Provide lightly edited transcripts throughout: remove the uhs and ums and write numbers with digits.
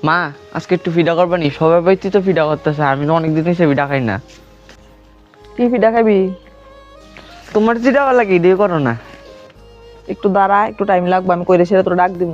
মা আজকে একটু ফিডা করবা নি? সবাই বাড়িতে তো ফিডা করতেছে, আমি তো অনেকদিন এসে ফিডা খাই না। কি পিঠা খাবি? তোমার ফিডা ভালো লাগে দিয়ে করো না। একটু দাঁড়া, একটু টাইম লাগবে, আমি কইরে সেরে তোর ডাক দিব।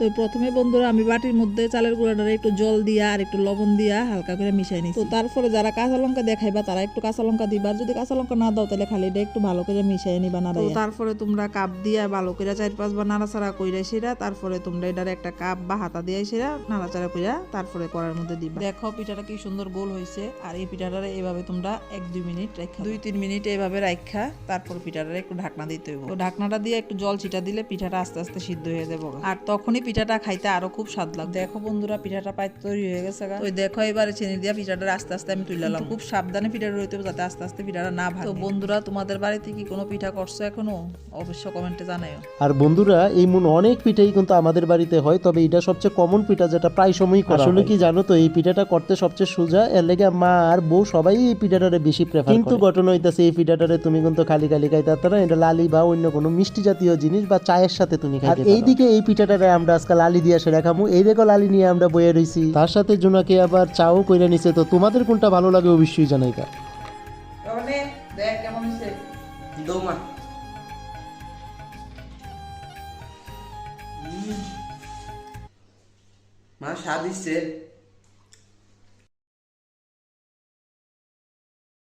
তো প্রথমে বন্ধুরা আমি বাটির মধ্যে চালের গুঁড়াটারে একটু জল দিয়া আর একটু লবণ দিয়া হালকা করে মিশাই নিই। তো তারপরে যারা কাঁচা লঙ্কা দেখাইবা তারা একটু কাঁচা লঙ্কা দিবা, আর যদি কাঁচা লঙ্কা না দাও তাহলে খালি এটা একটু ভালো করে মিশাই নিবা না। তো তারপরে তোমরা কাপ দিয়া ভালো করে 4-5 বার নাড়াচাড়া কইরা সেরা, তারপরে তোমরা এটার একটা কাপ বা হাতা দিয়ে সেরা নাড়াচাড়া কইরা তারপরে কড়ার মধ্যে দিবা। দেখো পিঠাটা কি সুন্দর গোল হয়েছে। আর এই পিঠাটারে এভাবে তোমরা 1-2 মিনিট রাখা, 2-3 মিনিট এভাবে রাখা, তারপর পিঠাটারে একটু ঢাকনা দিতে হবে। তো ঢাকনাটা দিয়ে একটু জল ছিটা দিলে পিঠাটা আস্তে আস্তে সিদ্ধ হয়ে যাবে, আর তখনই পিঠাটা খাইতে আরো খুব স্বাদ লাগবে। দেখো বন্ধুরা পিঠাটা প্রায় তৈরি হয়ে গেছে। ওই দেখো এবারে চিনি দিয়া পিঠাটা আস্তে আস্তে আমি তুললাম। খুব সাবধানে পিঠাটা রইতে হবে যাতে আস্তে আস্তে পিঠাটা না ভাঙে। তো বন্ধুরা তোমাদের বাড়িতে কি কোনো পিঠা করছো এখনো? অবশ্য কমেন্টে জানাও। আর বন্ধুরা এমন অনেক পিঠাই কিন্তু আমাদের বাড়িতে হয়, তবে এটা সবচেয়ে কমন পিঠা যেটা প্রায় সময়ই করা হয়। আসলে কি জানো তো, এই পিঠাটা করতে সবচেয়ে সোজা, এর লেগে মা আর বউ সবাই এই পিঠাটারে বেশি প্রেফার করে। কিন্তু ঘটনা হইতাছে এই পিঠাটারে তুমি কিন্তু খালি খালি খাইতে পারো না, এটা লালি বা অন্য কোনো মিষ্টি জাতীয় জিনিস বা চায়ের সাথে তুমি খাইতে পারো। আর এইদিকে এই পিঠাটারে আমরা আজকে লালি দিয়ে সেরা খামু। এই দেখো লালি নিয়ে আমরা বয়ে রইছি, তার সাথে জোনাকে আবার চাও কইরা নিছে। তো তোমাদের কোনটা ভালো লাগে অবশ্যই জানাইকা। দেখ কেমন হইছে। দৌমা মা স্বাদ হচ্ছে।